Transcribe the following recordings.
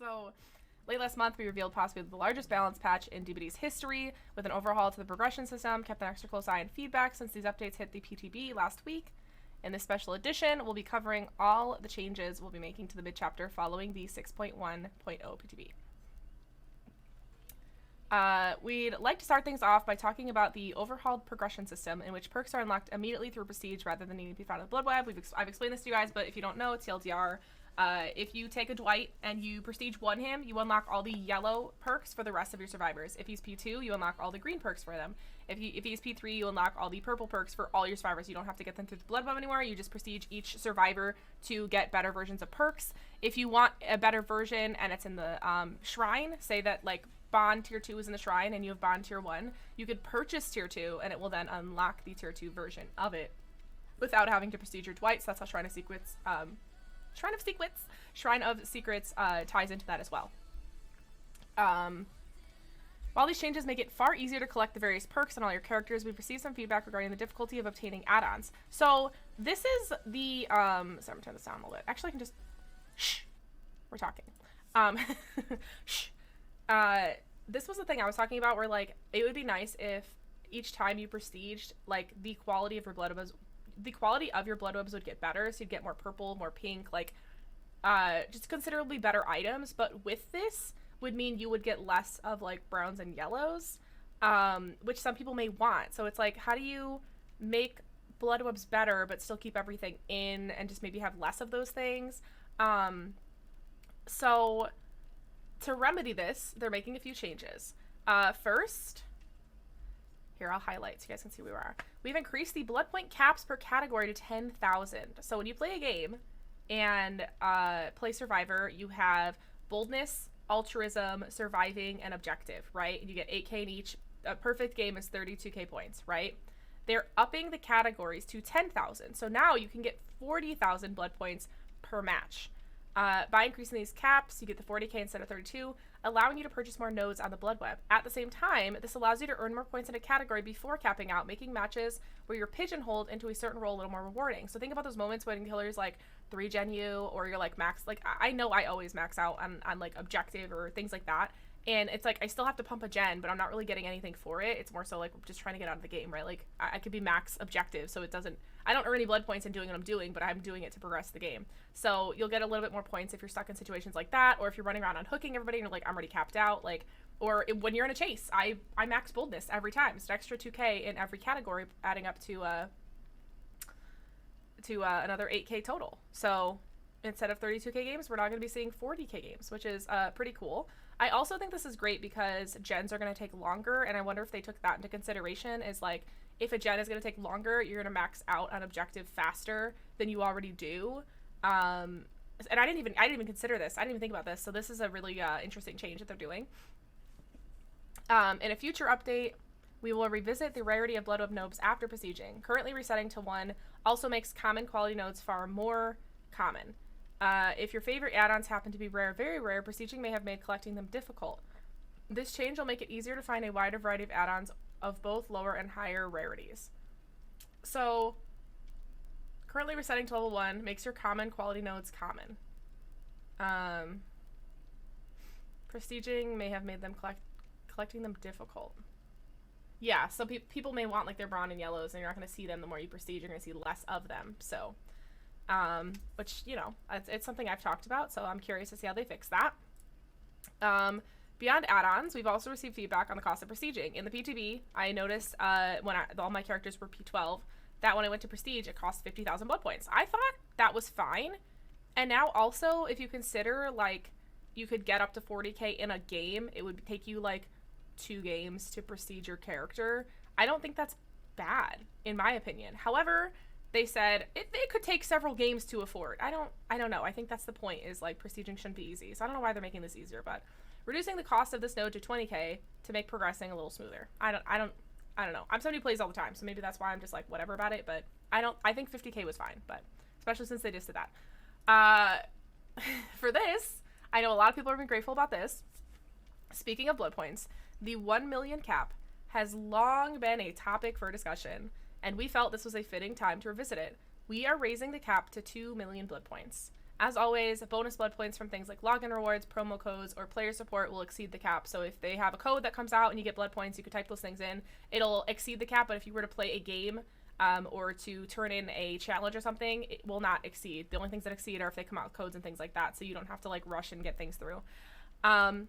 So, late last month, we revealed possibly the largest balance patch in DBD's history, with an overhaul to the progression system, kept an extra close eye on feedback since these updates hit the PTB last week. In this special edition, we'll be covering all the changes we'll be making to the mid-chapter following the 6.1.0 PTB. We'd like to start things off by talking about the overhauled progression system, in which perks are unlocked immediately through Prestige rather than needing to be found in the Blood Web. I've explained this to you guys, but if you don't know, it's TLDR. If you take a Dwight and you Prestige 1 him, you unlock all the yellow perks for the rest of your survivors. If he's P2, you unlock all the green perks for them. If he's P3, you unlock all the purple perks for all your survivors. You don't have to get them through the Blood Web anymore. You just Prestige each survivor to get better versions of perks. If you want a better version and it's in the shrine, say that like Bond Tier 2 is in the shrine and you have Bond Tier 1, you could purchase Tier 2 and it will then unlock the Tier 2 version of it without having to Prestige your Dwight. So that's how Shrine of Secrets ties into that as well. While these changes make it far easier to collect the various perks on all your characters, we've received some feedback regarding the difficulty of obtaining add-ons. So this is the sorry, I'm gonna turn this down a little bit. Actually, I can just shh. We're talking. Shh. This was the thing I was talking about, where like it would be nice if each time you prestiged, like the quality of your blood webs would get better, so you'd get more purple, more pink, like just considerably better items. But with this would mean you would get less of like browns and yellows, which some people may want. So it's like, how do you make blood webs better but still keep everything in and just maybe have less of those things? So to remedy this, they're making a few changes. First, here, I'll highlight so you guys can see where we are. We've increased the blood point caps per category to 10,000. So when you play a game and play Survivor, you have boldness, altruism, surviving, and objective, right? And you get 8k in each. A perfect game is 32k points, right? They're upping the categories to 10,000. So now you can get 40,000 blood points per match. By increasing these caps, you get the 40k instead of 32, allowing you to purchase more nodes on the Blood Web. At the same time, this allows you to earn more points in a category before capping out, making matches where you're pigeonholed into a certain role a little more rewarding. So think about those moments when killers like 3-gen you, or you're like max, like I know I always max out on like objective or things like that. And it's like, I still have to pump a gen, but I'm not really getting anything for it. It's more so like just trying to get out of the game, right? Like I could be max objective, so I don't earn any blood points in doing what I'm doing, but I'm doing it to progress the game. So you'll get a little bit more points if you're stuck in situations like that, or if you're running around unhooking everybody and you're like, I'm already capped out, like, or when you're in a chase. I max boldness every time. It's an extra 2k in every category, adding up to another 8k total. So instead of 32k games, we're not going to be seeing 40k games, which is pretty cool. I also think this is great because gens are going to take longer, and I wonder if they took that into consideration, is like, if a gen is going to take longer, you're going to max out on objective faster than you already do. And I didn't even consider this. I didn't even think about this. So this is a really interesting change that they're doing. In a future update, we will revisit the rarity of blood web nodes after besieging. Currently resetting to 1 also makes common quality nodes far more common. If your favorite add-ons happen to be rare, very rare, besieging may have made collecting them difficult. This change will make it easier to find a wider variety of add-ons of both lower and higher rarities. So, currently resetting to level 1 makes your common quality nodes common. Prestiging may have made them collecting them difficult. Yeah, so people may want like their brown and yellows, and you're not going to see them. The more you prestige, you're going to see less of them. So, which, you know, it's something I've talked about, so I'm curious to see how they fix that. Beyond add-ons, we've also received feedback on the cost of prestiging. In the PTB, I noticed when all my characters were P12, that when I went to prestige, it cost 50,000 blood points. I thought that was fine. And now also, if you consider, like, you could get up to 40k in a game, it would take you, like, 2 games to prestige your character. I don't think that's bad, in my opinion. However, they said it could take several games to afford. I don't know. I think that's the point, is like prestiging shouldn't be easy. So I don't know why they're making this easier, but reducing the cost of this node to 20k to make progressing a little smoother. I don't know. I'm somebody who plays all the time, so maybe that's why I'm just like whatever about it, but I think 50k was fine, but especially since they just did that. For this, I know a lot of people have been grateful about this. Speaking of blood points, the 1 million cap has long been a topic for discussion, and we felt this was a fitting time to revisit it. We are raising the cap to 2 million blood points. As always, bonus blood points from things like login rewards, promo codes, or player support will exceed the cap. So if they have a code that comes out and you get blood points, you can type those things in. It'll exceed the cap, but if you were to play a game or to turn in a challenge or something, it will not exceed. The only things that exceed are if they come out with codes and things like that, so you don't have to like rush and get things through. I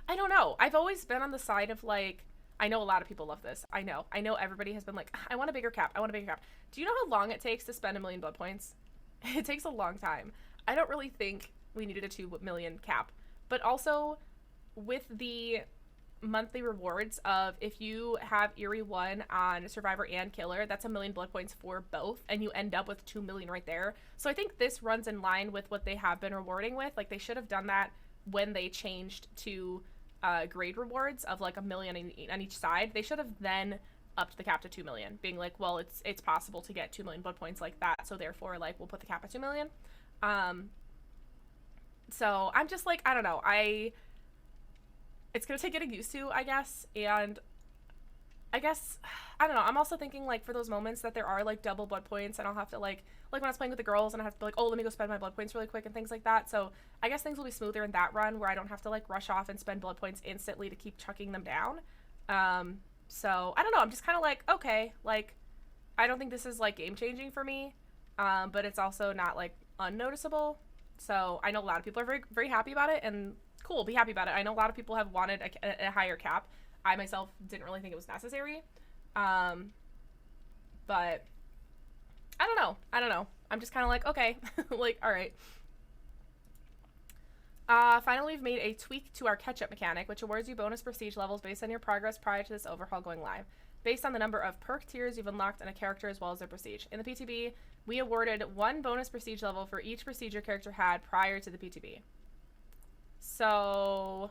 don't know. I've always been on the side of like, I know a lot of people love this. I know everybody has been like, I want a bigger cap. I want a bigger cap. Do you know how long it takes to spend 1 million blood points? It takes a long time. I don't really think we needed a 2 million cap. But also, with the monthly rewards of if you have Eerie 1 on Survivor and Killer, that's 1 million blood points for both, and you end up with 2 million right there. So I think this runs in line with what they have been rewarding with. Like, they should have done that when they changed to grade rewards of like 1 million on each side. They should have then upped the cap to 2 million, being like, well, it's possible to get 2 million blood points like that, so therefore like we'll put the cap at 2 million. So I'm just like, I don't know, it's gonna take getting used to, I guess. And I guess, I don't know, I'm also thinking like for those moments that there are like double blood points and I'll have to like when I was playing with the girls and I have to be like, oh, let me go spend my blood points really quick and things like that. So I guess things will be smoother in that run where I don't have to like rush off and spend blood points instantly to keep chucking them down. So I don't know, I'm just kind of like, okay, like I don't think this is like game changing for me, but it's also not like unnoticeable. So I know a lot of people are very, very happy about it, and cool, be happy about it. I know a lot of people have wanted a higher cap. I myself didn't really think it was necessary. But I don't know. I'm just kind of like, okay, like, all right. Finally, we've made a tweak to our catch-up mechanic, which awards you bonus prestige levels based on your progress prior to this overhaul going live, based on the number of perk tiers you've unlocked in a character as well as their prestige. In the PTB, we awarded 1 bonus prestige level for each prestige your character had prior to the PTB. So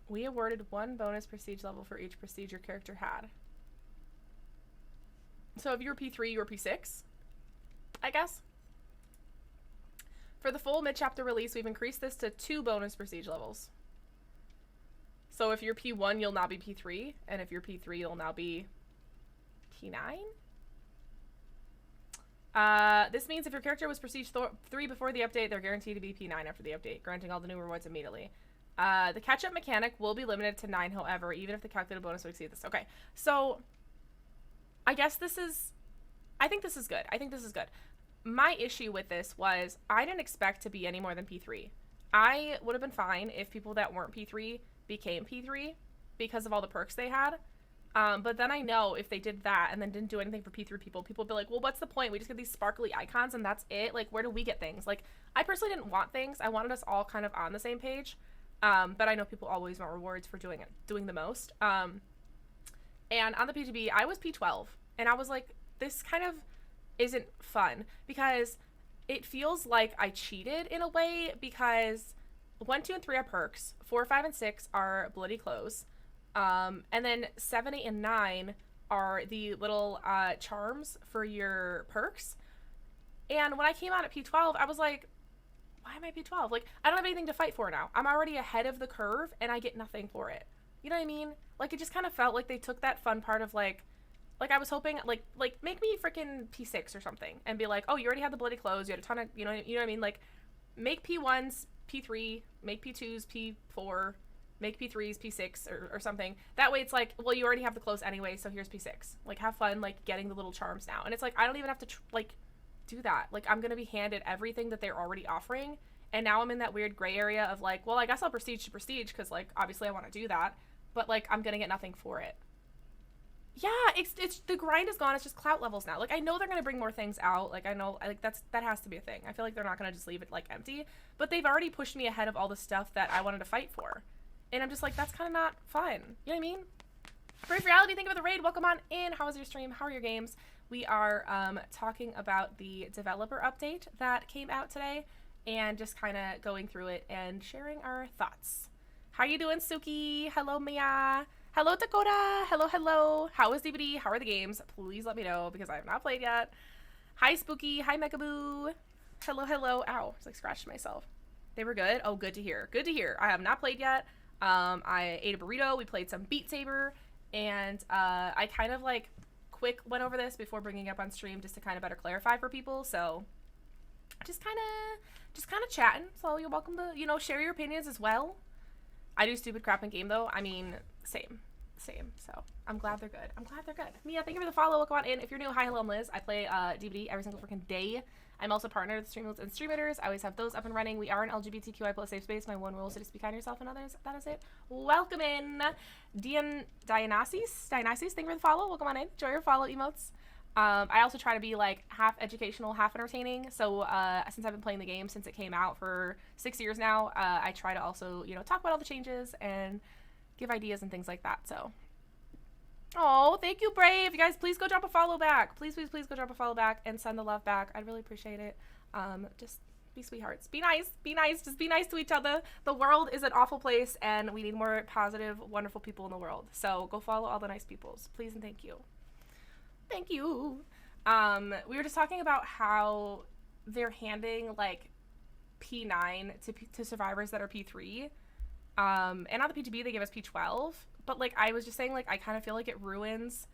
we awarded 1 bonus prestige level for each prestige your character had. So if you were P3, you were P6, I guess. For the full mid-chapter release, we've increased this to 2 bonus prestige levels. So if you're P1, you'll now be P3, and if you're P3, you'll now be P9? This means if your character was Prestige 3 before the update, they're guaranteed to be P9 after the update, granting all the new rewards immediately. The catch-up mechanic will be limited to 9, however, even if the calculated bonus will exceed this. Okay, so I guess I think this is good. My issue with this was I didn't expect to be any more than P3. I would have been fine if people that weren't P3 became P3 because of all the perks they had. But then I know if they did that and then didn't do anything for P3 people would be like, well, what's the point? We just get these sparkly icons and that's it. Like, where do we get things? Like, I personally didn't want things. I wanted us all kind of on the same page. But I know people always want rewards for doing the most. And on the PTB, I was P12. And I was like, this kind of isn't fun because it feels like I cheated in a way because 1, 2, and 3 are perks. 4, 5, and 6 are bloody clothes. And then 7, 8, and 9 are the little charms for your perks. And when I came out at P12, I was like, why am I P12? Like, I don't have anything to fight for now. I'm already ahead of the curve, and I get nothing for it. You know what I mean? Like, it just kind of felt like they took that fun part of, like I was hoping, like make me freaking P6 or something, and be like, oh, you already had the bloody clothes, you had a ton of, you know what I mean? Like, make P1s P3, make P2s P4, make P3s P6 or something. That way it's like, well, you already have the clothes anyway, so here's P6. Like, have fun, like, getting the little charms now. And it's like, I don't even have to, do that. Like, I'm gonna be handed everything that they're already offering, and now I'm in that weird gray area of, like, well, I guess I'll prestige to prestige, because, like, obviously I want to do that, but, like, I'm gonna get nothing for it. Yeah, it's the grind is gone. It's just clout levels now. Like, I know they're gonna bring more things out. Like, I know, like, that has to be a thing. I feel like they're not gonna just leave it, like, empty, but they've already pushed me ahead of all the stuff that I wanted to fight for. And I'm just like, that's kind of not fun. You know what I mean? Brave Reality, thank you for the raid. Welcome on in. How was your stream? How are your games? We are talking about the developer update that came out today and just kind of going through it and sharing our thoughts. How you doing, Suki? Hello, Mia. Hello, Dakota. Hello. How is DVD? How are the games? Please let me know because I have not played yet. Hi, Spooky. Hi, Megaboo. Hello. Ow, I just scratched myself. They were good? Oh, good to hear. I have not played yet. I ate a burrito. We played some Beat Saber. And I kind of like quick went over this before bringing it up on stream just to kind of better clarify for people. So just kind of chatting. So you're welcome to, you know, share your opinions as well. I do stupid crap in game though. I mean, same. So I'm glad they're good. Mia, thank you for the follow. Welcome on in. If you're new, hi, hello, I'm Liz. I play DBD every single freaking day. I'm also partnered with Streamlabs and Streamers. I always have those up and running. We are an LGBTQI plus safe space. My one rule is to just be kind to yourself and others. That is it. Welcome in. Dionysus, thank you for the follow. Welcome on in. Enjoy your follow emotes. I also try to be like half educational, half entertaining. So since I've been playing the game since it came out for 6 years now, I try to also, you know, talk about all the changes and give ideas and things like that. So, oh, thank you, Brave. You guys, please go drop a follow back. Please go drop a follow back and send the love back. I'd really appreciate it. Just be sweethearts. Be nice. Just be nice to each other. The world is an awful place, and we need more positive, wonderful people in the world. So go follow all the nice peoples, please and thank you. Thank you. We were just talking about how they're handing like P9 to survivors that are P3. And on the PGB they give us P12, but like I was just saying, like I kind of feel like it ruins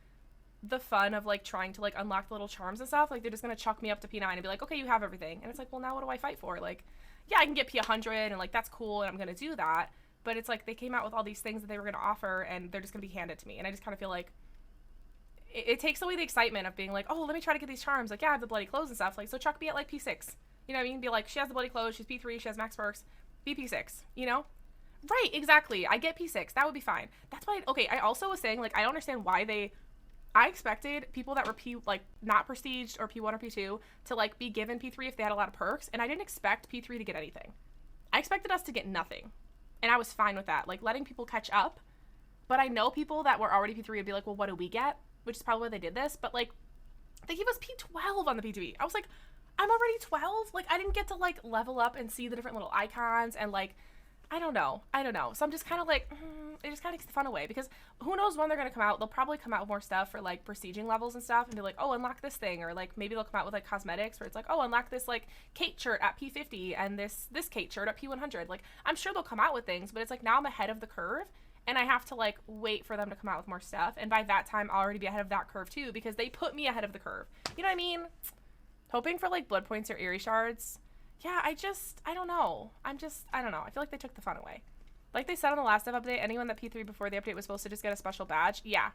the fun of like trying to like unlock the little charms and stuff. Like they're just gonna chuck me up to P9 and be like, okay, you have everything, and it's like, well, now what do I fight for? Like, yeah, I can get P100 and like that's cool and I'm gonna do that, but it's like they came out with all these things that they were gonna offer and they're just gonna be handed to me, and I just kind of feel like it takes away the excitement of being like, oh, let me try to get these charms. Like, yeah, I have the bloody clothes and stuff. Like, so chuck me at like P6. You know what I mean? Be like, she has the bloody clothes, she's P3, she has max perks, be P6, you know? Right, exactly. I get P6. That would be fine. That's why, okay, I also was saying, like, I don't understand why I expected people that were like, not prestiged or P1 or P2 to, like, be given P3 if they had a lot of perks, and I didn't expect P3 to get anything. I expected us to get nothing, and I was fine with that. Like, letting people catch up, but I know people that were already P3 would be like, well, what do we get? Which is probably why they did this, but, like, they gave us P12 on the P2E. I was like, I'm already 12? Like, I didn't get to, like, level up and see the different little icons and, like, I don't know. So I'm just kind of like, it just kind of takes the fun away, because who knows when they're going to come out. They'll probably come out with more stuff for like prestiging levels and stuff and be like, oh, unlock this thing. Or like maybe they'll come out with like cosmetics where it's like, oh, unlock this like Kate shirt at P50 and this Kate shirt at P100. Like, I'm sure they'll come out with things, but it's like now I'm ahead of the curve and I have to like wait for them to come out with more stuff. And by that time, I'll already be ahead of that curve too, because they put me ahead of the curve. You know what I mean? Hoping for like blood points or eerie shards. Yeah, I don't know. I don't know. I feel like they took the fun away. Like they said on the last dev update, anyone that P3 before the update was supposed to just get a special badge. Yeah.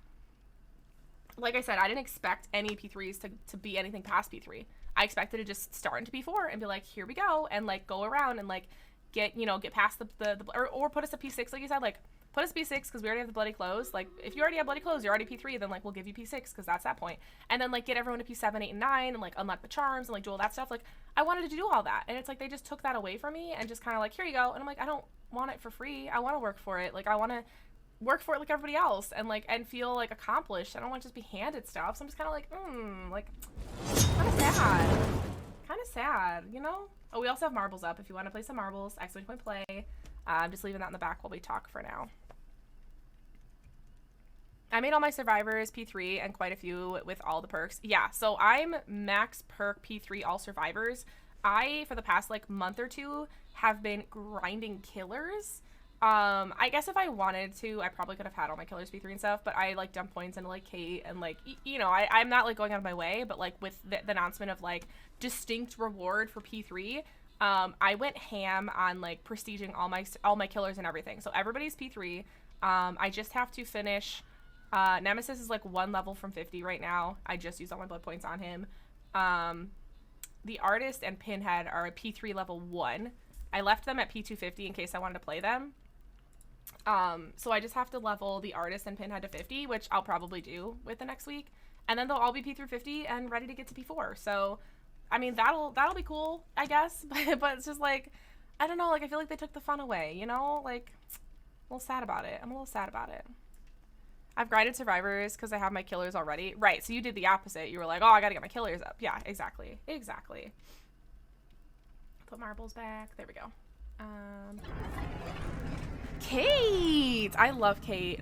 Like I said, I didn't expect any P3s to be anything past P3. I expected to just start into P4 and be like, here we go, and like go around and like get past the or put us at P6, like you said, like put us P6 because we already have the bloody clothes. Like, if you already have bloody clothes, you're already P3, then like we'll give you P6 because that's that point. And then like get everyone to P7, 8, and 9 and like unlock the charms and like do all that stuff. Like, I wanted to do all that, and it's like they just took that away from me and just kind of like, here you go. And I'm like, I don't want it for free. I want to work for it. Like, I want to work for it like everybody else and like and feel like accomplished. I don't want to just be handed stuff. So I'm just kind of like kind of sad, you know? Oh, we also have marbles up if you want to play some marbles. Excellent point play. I'm just leaving that in the back while we talk for now. I made all my survivors P3 and quite a few with all the perks. Yeah, so I'm max perk P3 all survivors. I, for the past like month or two, have been grinding killers. I guess if I wanted to, I probably could have had all my killers P3 and stuff, but I like dump points into like Kate and like, you know, I'm not like going out of my way, but like with the announcement of like distinct reward for P3, I went ham on like prestiging all my killers and everything. So everybody's P3. I just have to finish. Nemesis is like 1 level from 50 right now. I just used all my blood points on him. The Artist and Pinhead are a P3 level 1. I left them at P250 in case I wanted to play them. So I just have to level the Artist and Pinhead to 50, which I'll probably do with the next week. And then they'll all be P3 50 and ready to get to P4. So, I mean, that'll be cool, I guess. But it's just like, I don't know, like I feel like they took the fun away, you know? Like, a little sad about it. I'm a little sad about it. I've grinded survivors because I have my killers already. Right, so you did the opposite. You were like, oh, I gotta get my killers up. Yeah, exactly. Put marbles back. There we go. Kate! I love Kate.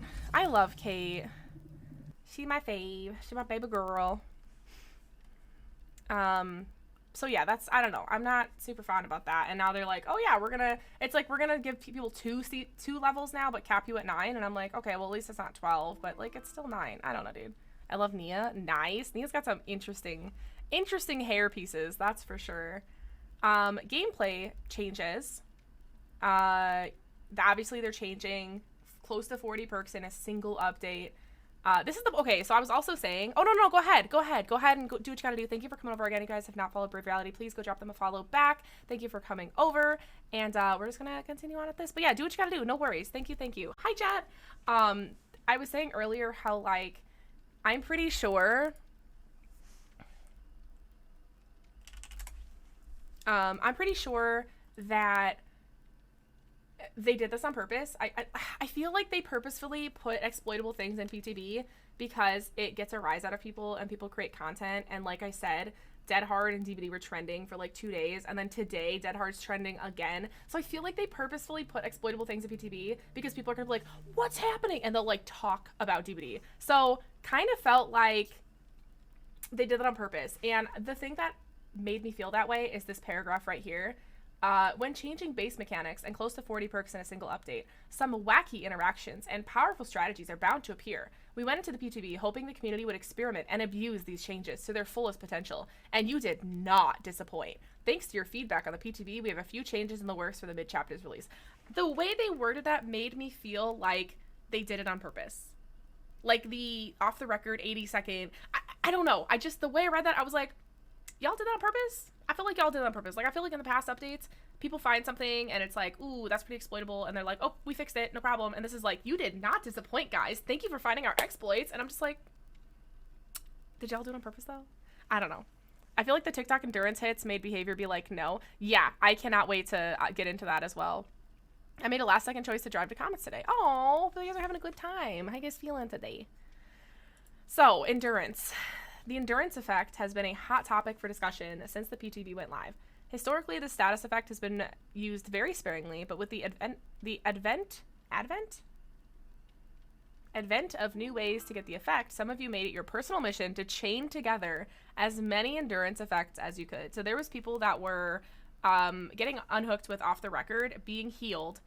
She my fave. She my baby girl. So yeah, that's, I don't know. I'm not super fond about that. And now they're like, oh yeah, it's like we're gonna give people two levels now, but cap you at 9. And I'm like, okay, well at least it's not 12, but like it's still 9. I don't know, dude. I love Nia. Nice. Nia's got some interesting hair pieces, that's for sure. Gameplay changes. Obviously they're changing close to 40 perks in a single update. This is the, okay, so I was also saying, oh, no, go ahead and go do what you gotta do. Thank you for coming over again. You guys have not followed Brave Reality, please go drop them a follow back. Thank you for coming over, and we're just gonna continue on at this, but yeah, do what you gotta do, no worries. Thank you. Hi, chat. I was saying earlier how, like, I'm pretty sure that they did this on purpose. I feel like they purposefully put exploitable things in PTB because it gets a rise out of people and people create content. And like I said, Dead Hard and DVD were trending for like 2 days, and then today Dead Hard's trending again. So I feel like they purposefully put exploitable things in PTB because people are gonna be like, what's happening? And they'll like talk about DVD. So kind of felt like they did that on purpose. And the thing that made me feel that way is this paragraph right here. When changing base mechanics and close to 40 perks in a single update, some wacky interactions and powerful strategies are bound to appear. We went into the PTB hoping the community would experiment and abuse these changes to their fullest potential, and you did not disappoint. Thanks to your feedback on the PTB, we have a few changes in the works for the mid-chapters release. The way they worded that made me feel like they did it on purpose. Like the off-the-record 80-second, I don't know. The way I read that, I was like, y'all did that on purpose? I feel like y'all did it on purpose. Like, I feel like in the past updates, people find something and it's like, ooh, that's pretty exploitable. And they're like, oh, we fixed it. No problem. And this is like, you did not disappoint, guys. Thank you for finding our exploits. And I'm just like, did y'all do it on purpose, though? I don't know. I feel like the TikTok endurance hits made behavior be like, no. Yeah, I cannot wait to get into that as well. I made a last-second choice to drive to comments today. Oh, you guys are having a good time. How you guys feeling today? So, endurance. The endurance effect has been a hot topic for discussion since the PTB went live. Historically, the status effect has been used very sparingly, but with the advent of new ways to get the effect, some of you made it your personal mission to chain together as many endurance effects as you could. So there was people that were getting unhooked with off the record, being healed,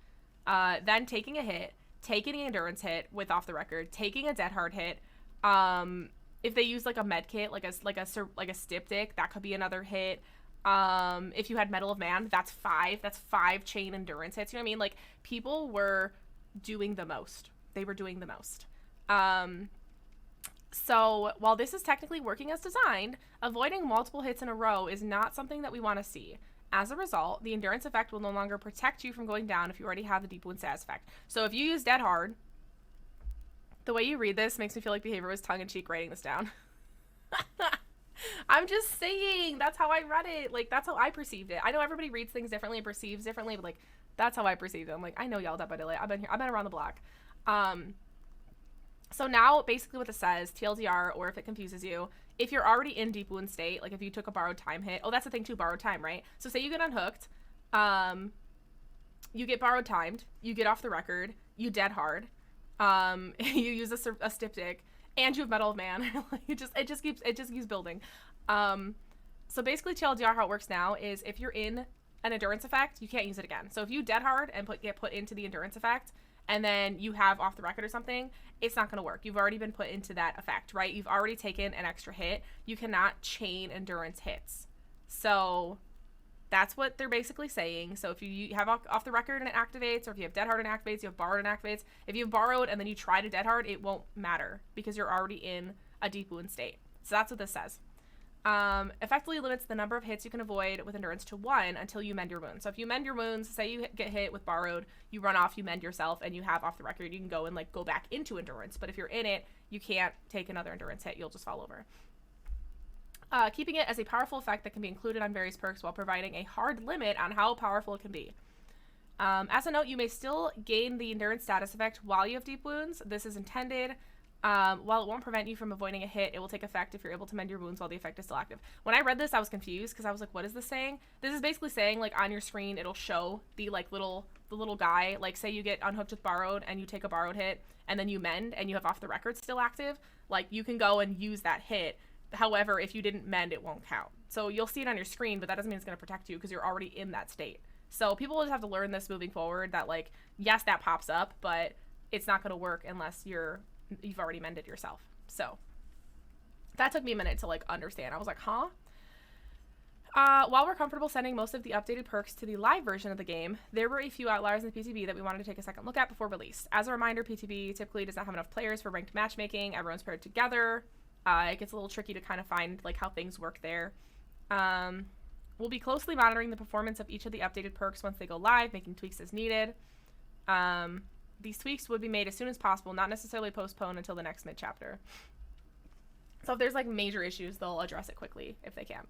then taking a hit, taking an endurance hit with off the record, taking a dead hard hit. If they use like a med kit, like a styptic, that could be another hit. If you had Medal of Man, that's 5 chain endurance hits. You know what I mean? Like, people were doing the most. They were doing the most. So while this is technically working as designed, avoiding multiple hits in a row is not something that we want to see. As a result, the endurance effect will no longer protect you from going down if you already have the deep wound status effect. So if you use Dead Hard, the way you read this makes me feel like behavior was tongue-in-cheek writing this down. I'm just saying, that's how I read it. Like, that's how I perceived it. I know everybody reads things differently and perceives differently, but like, that's how I perceived it. I'm like, I know y'all that by delay. I've been around the block. So now basically what this says, TLDR, or if it confuses you, if you're already in deep wound state, like if you took a borrowed time hit, oh, that's the thing too, borrowed time, right? So say you get unhooked, you get borrowed timed, you get off the record, you dead hard, you use a styptic, and you have Medal of Man. it just keeps building. So basically TLDR, how it works now is if you're in an endurance effect, you can't use it again. So if you dead hard and get put into the endurance effect, and then you have off the record or something, it's not going to work. You've already been put into that effect, right? You've already taken an extra hit. You cannot chain endurance hits. So that's what they're basically saying. So if you have off the record and it activates, or if you have dead hard and it activates, you have borrowed and activates. If you have borrowed and then you try to dead hard, it won't matter because you're already in a deep wound state. So that's what this says. Effectively limits the number of hits you can avoid with endurance to 1 until you mend your wounds. So if you mend your wounds, say you get hit with borrowed, you run off, you mend yourself, and you have off the record, you can go and like go back into endurance. But if you're in it, you can't take another endurance hit. You'll just fall over. Keeping it as a powerful effect that can be included on various perks while providing a hard limit on how powerful it can be. As a note, you may still gain the endurance status effect while you have deep wounds. This is intended. While it won't prevent you from avoiding a hit, it will take effect if you're able to mend your wounds while the effect is still active. When I read this, I was confused because I was like, what is this saying? This is basically saying, like, on your screen, it'll show the little guy, like, say you get unhooked with borrowed and you take a borrowed hit and then you mend and you have off the record still active. Like, you can go and use that hit However, if you didn't mend, it won't count. So you'll see it on your screen, but that doesn't mean it's going to protect you because you're already in that state. So people will just have to learn this moving forward, that like, yes, that pops up, but it's not going to work unless you've already mended yourself. So that took me a minute to like understand. I was like, huh? While we're comfortable sending most of the updated perks to the live version of the game, there were a few outliers in the PTB that we wanted to take a second look at before release. As a reminder, PTB typically does not have enough players for ranked matchmaking. Everyone's paired together. It gets a little tricky to kind of find like how things work there. We'll be closely monitoring the performance of each of the updated perks once they go live, making tweaks as needed. These tweaks would be made as soon as possible, not necessarily postponed until the next mid-chapter. So if there's like major issues, they'll address it quickly if they can.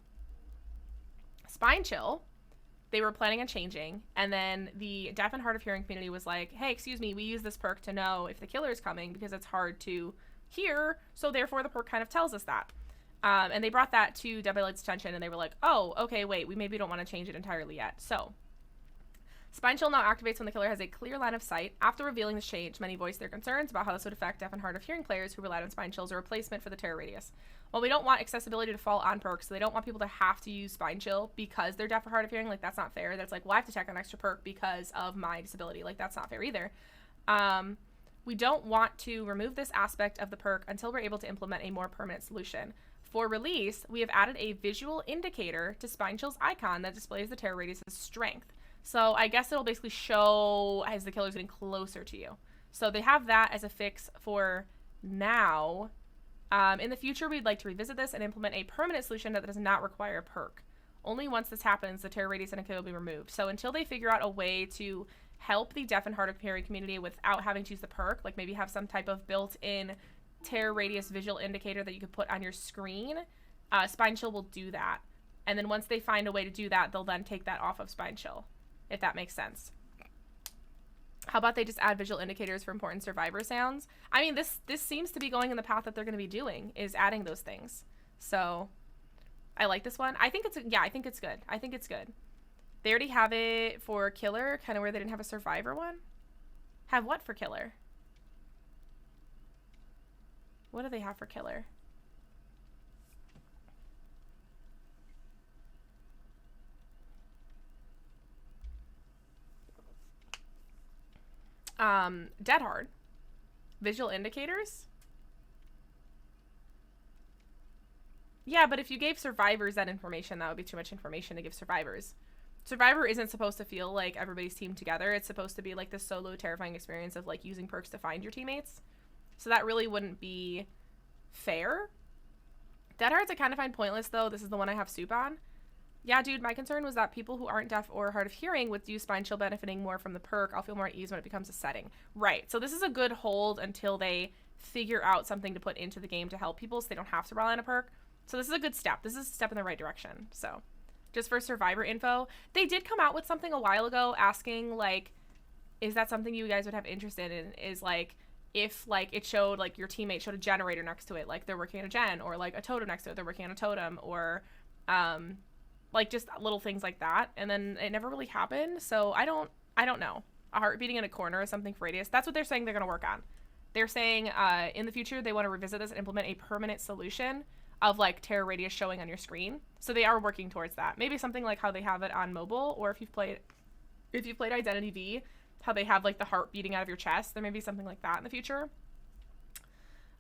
Spine chill, they were planning on changing, and then the deaf and hard of hearing community was like, hey, excuse me, we use this perk to know if the killer is coming because it's hard to hear, so therefore the perk kind of tells us that. And they brought that to Debulight's attention, and they were like, oh, okay, wait, we maybe don't want to change it entirely yet. So Spine chill now activates when the killer has a clear line of sight. After revealing this change, many voiced their concerns about how this would affect deaf and hard of hearing players who relied on spine chill as a replacement for the terror radius. While we don't want accessibility to fall on perks, so they don't want people to have to use spine chill because they're deaf or hard of hearing, like that's not fair. That's like, well, I have to check an extra perk because of my disability. Like that's not fair either. We don't want to remove this aspect of the perk until we're able to implement a more permanent solution. For release, we have added a visual indicator to spine chill's icon that displays the terror radius's strength. So I guess it'll basically show as the killer's getting closer to you. So they have that as a fix for now. In the future, we'd like to revisit this and implement a permanent solution that does not require a perk. Only once this happens, the terror radius in a kill will be removed. So until they figure out a way to help the deaf and hard of hearing community without having to use the perk, like maybe have some type of built-in terror radius visual indicator that you could put on your screen, Spine Chill will do that. And then once they find a way to do that, they'll then take that off of Spine Chill, if that makes sense. How about they just add visual indicators for important survivor sounds? I mean, this seems to be going in the path that they're going to be doing, is adding those things. So I like this one. I think it's good. I think it's good. They already have it for killer, kind of where they didn't have a survivor one. Have what for killer? What do they have for killer? Dead hard. Visual indicators? Yeah, but if you gave survivors that information, that would be too much information to give survivors. Survivor isn't supposed to feel like everybody's teamed together. It's supposed to be like this solo terrifying experience of like using perks to find your teammates. So that really wouldn't be fair. Dead Hard's I kind of find pointless though. This is the one I have soup on. Yeah, dude, my concern was that people who aren't deaf or hard of hearing would use Spine Chill benefiting more from the perk. I'll feel more at ease when it becomes a setting. Right. So this is a good hold until they figure out something to put into the game to help people so they don't have to rely on a perk. So this is a good step. This is a step in the right direction. So just for survivor info, they did come out with something a while ago asking like, is that something you guys would have interest in? Is like, if like it showed like your teammate showed a generator next to it, like they're working on a gen, or like a totem next to it, they're working on a totem, or like just little things like that. And then it never really happened. So I don't know. A heart beating in a corner or something for radius. That's what they're saying they're going to work on. They're saying in the future they want to revisit this and implement a permanent solution of like terror radius showing on your screen. So they are working towards that. Maybe something like how they have it on mobile, or if you've played Identity V, how they have like the heart beating out of your chest. There may be something like that in the future.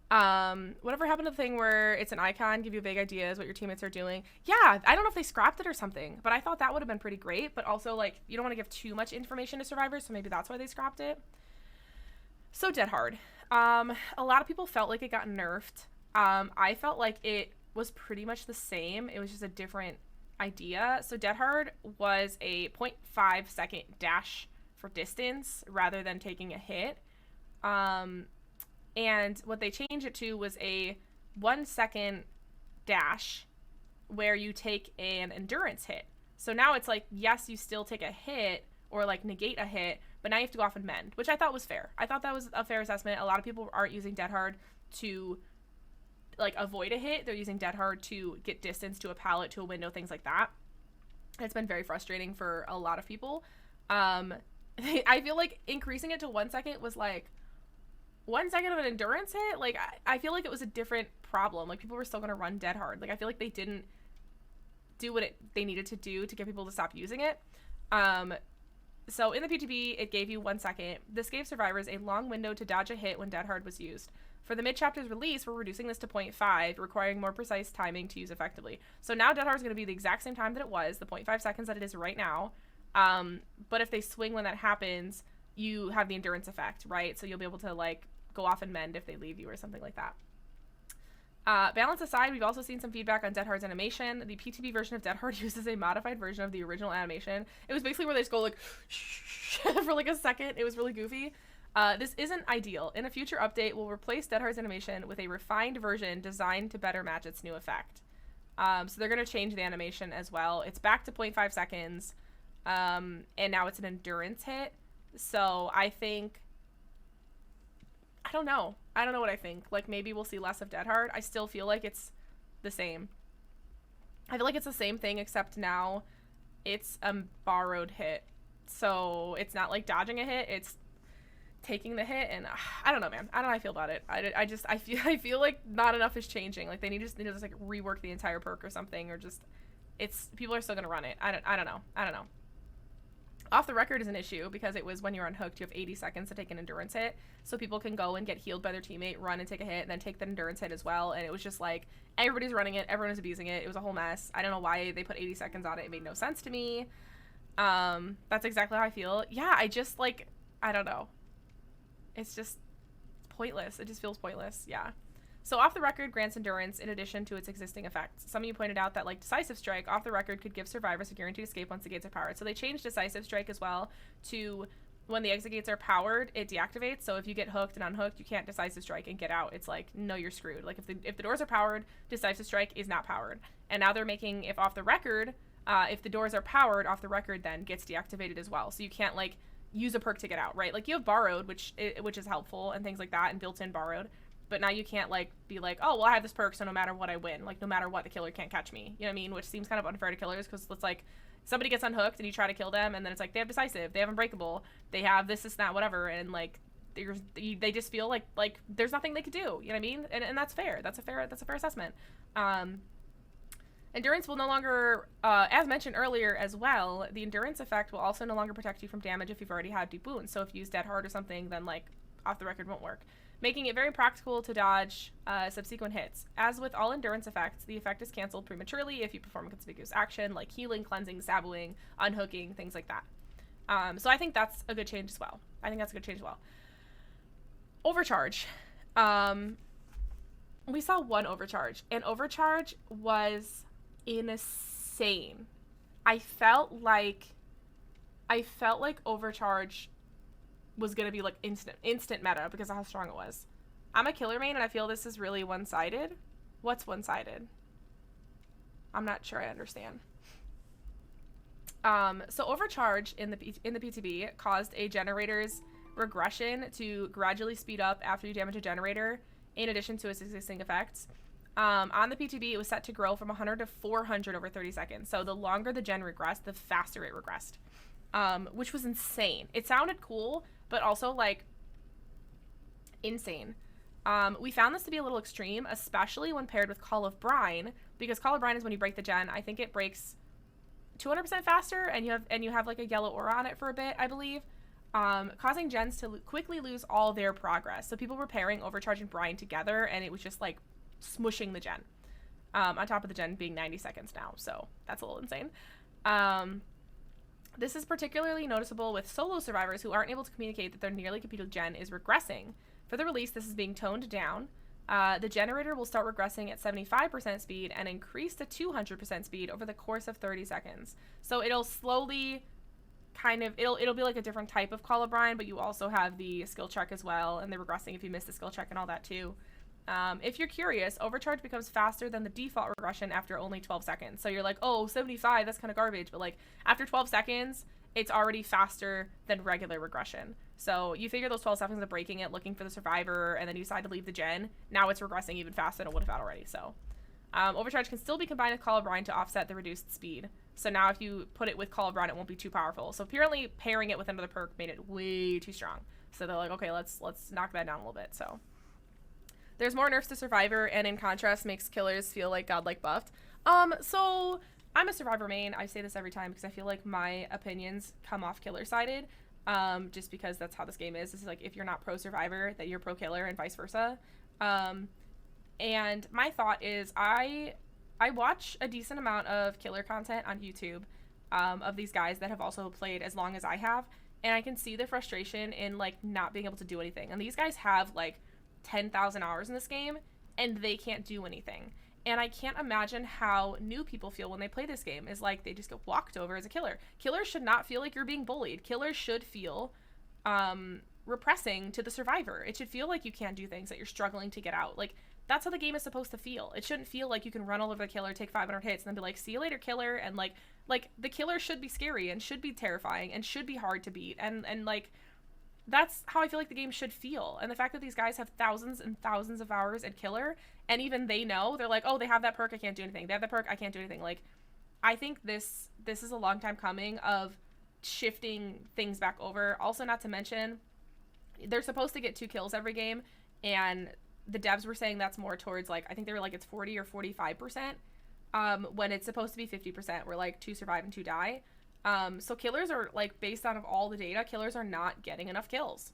Whatever happened to the thing where it's an icon, give you vague ideas what your teammates are doing. Yeah, I don't know if they scrapped it or something, but I thought that would have been pretty great. But also like you don't want to give too much information to survivors, so maybe that's why they scrapped it. So Dead Hard. A lot of people felt like it got nerfed. I felt like it was pretty much the same. It was just a different idea. So Dead Hard was a 0.5 second dash for distance rather than taking a hit. And what they changed it to was a 1 second dash where you take an endurance hit. So now it's like, yes, you still take a hit or like negate a hit, but now you have to go off and mend, which I thought was fair. I thought that was a fair assessment. A lot of people aren't using Dead Hard to like avoid a hit. They're using Dead Hard to get distance to a pallet, to a window, things like that. It's been very frustrating for a lot of people. I feel like increasing it to 1 second was like, 1 second of an endurance hit, like, I feel like it was a different problem. Like, people were still going to run dead hard. Like, I feel like they didn't do what they needed to do to get people to stop using it. So in the PTB, it gave you 1 second. This gave survivors a long window to dodge a hit when dead hard was used. For the mid-chapter's release, we're reducing this to 0.5, requiring more precise timing to use effectively. So now dead hard is going to be the exact same time that it was, the 0.5 seconds that it is right now. But if they swing when that happens, you have the endurance effect, right? So you'll be able to, like, go off and mend if they leave you or something like that. Balance aside, we've also seen some feedback on Dead Hard's animation. The PTB version of Dead Hard uses a modified version of the original animation. It was basically where they just go like for like a second. It was really goofy. This isn't ideal. In a future update, we'll replace Dead Hard's animation with a refined version designed to better match its new effect. So they're going to change the animation as well. It's back to 0.5 seconds, and now it's an endurance hit. So I think... I don't know what I think. Like, maybe we'll see less of Dead Hard. I still feel like it's the same. I feel like it's the same thing, except now it's a borrowed hit. So it's not like dodging a hit, it's taking the hit, and I don't know, man. I don't know how I feel about it. I feel like not enough is changing. Like, they need to just like rework the entire perk or something, or just people are still gonna run it. I don't know. Off the record is an issue because it was when you're unhooked, you have 80 seconds to take an endurance hit. So people can go and get healed by their teammate, run and take a hit, and then take the endurance hit as well. And it was just like, everybody's running it, everyone was abusing it. It was a whole mess. I don't know why they put 80 seconds on it. It made no sense to me. That's exactly how I feel. Yeah, I just, like, I don't know. It's just pointless. It just feels pointless. Yeah. So off the record grants endurance in addition to its existing effects. Some of you pointed out that, like, Decisive Strike off the record could give survivors a guaranteed escape once the gates are powered. So they changed Decisive Strike as well to when the exit gates are powered, it deactivates. So if you get hooked and unhooked, you can't Decisive Strike and get out. It's like, no, you're screwed. Like, if the doors are powered, Decisive Strike is not powered. And now they're making, if off the record, if the doors are powered, off the record then gets deactivated as well. So you can't, like, use a perk to get out, right? Like, you have borrowed, which is helpful and things like that, and built-in borrowed. But now you can't, like, be like, oh, well, I have this perk, so no matter what, I win. Like, no matter what, the killer can't catch me. You know what I mean? Which seems kind of unfair to killers, because it's like, somebody gets unhooked, and you try to kill them, and then it's like, they have Decisive, they have Unbreakable, they have this, that, whatever, and, like, they just feel like there's nothing they could do. You know what I mean? And that's fair. That's a fair assessment. Endurance will no longer, as mentioned earlier as well, the endurance effect will also no longer protect you from damage if you've already had deep wounds. So if you use Dead Hard or something, then, like, off the record won't work. Making it very practical to dodge subsequent hits. As with all endurance effects, the effect is canceled prematurely if you perform a conspicuous action like healing, cleansing, saboing, unhooking, things like that. So I think that's a good change as well. Overcharge. We saw one overcharge, and overcharge was insane. I felt like overcharge was gonna be like instant meta because of how strong it was. I'm a killer main and I feel this is really one-sided. What's one-sided? I'm not sure I understand. So overcharge in the PTB caused a generator's regression to gradually speed up after you damage a generator in addition to its existing effects. On the PTB, it was set to grow from 100 to 400 over 30 seconds. So the longer the gen regressed, the faster it regressed, which was insane. It sounded cool, but also, like, insane. We found this to be a little extreme, especially when paired with Call of Brine, because Call of Brine is when you break the gen. I think it breaks 200% faster, and you have like a yellow aura on it for a bit, I believe, causing gens to quickly lose all their progress. So people were pairing Overcharge and Brine together, and it was just like smushing the gen, on top of the gen being 90 seconds now. So that's a little insane. This is particularly noticeable with solo survivors who aren't able to communicate that their nearly completed gen is regressing. For the release, this is being toned down. The generator will start regressing at 75% speed and increase to 200% speed over the course of 30 seconds. So it'll slowly it'll be like a different type of Call of Brine, but you also have the skill check as well, and the regressing if you miss the skill check and all that too. If you're curious, Overcharge becomes faster than the default regression after only 12 seconds. So you're like, oh, 75, that's kind of garbage. But, like, after 12 seconds, it's already faster than regular regression. So you figure those 12 seconds of breaking it, looking for the survivor, and then you decide to leave the gen. Now it's regressing even faster than it would have had already. So Overcharge can still be combined with Call of Brine to offset the reduced speed. So now if you put it with Call of Brine, it won't be too powerful. So apparently pairing it with another perk made it way too strong. So they're like, okay, let's knock that down a little bit. So there's more nerfs to Survivor, and in contrast, makes killers feel like godlike buffed. So I'm a Survivor main. I say this every time because I feel like my opinions come off killer-sided, just because that's how this game is. This is like, if you're not pro Survivor, that you're pro killer, and vice versa. And my thought is, I watch a decent amount of killer content on YouTube, of these guys that have also played as long as I have, and I can see the frustration in, like, not being able to do anything. And these guys have, like, 10,000 hours in this game, and they can't do anything. And I can't imagine how new people feel when they play this game, is like, they just get walked over as a killer. Killers should not feel like you're being bullied. Killers should feel repressing to the Survivor. It should feel like you can't do things, that you're struggling to get out. Like, that's how the game is supposed to feel. It shouldn't feel like you can run all over the killer, take 500 hits, and then be like, see you later, killer. And like the killer should be scary and should be terrifying and should be hard to beat. And like, that's how I feel like the game should feel. And the fact that these guys have thousands and thousands of hours at killer, and even they know, they're like, oh, they have that perk, I can't do anything. They have that perk, I can't do anything. Like, I think this is a long time coming of shifting things back over. Also, not to mention, they're supposed to get 2 kills every game, and the devs were saying that's more towards, like, I think they were like, it's 40 or 45%, when it's supposed to be 50%, where like 2 survive and 2 die. So killers are, like, based on all the data, killers are not getting enough kills.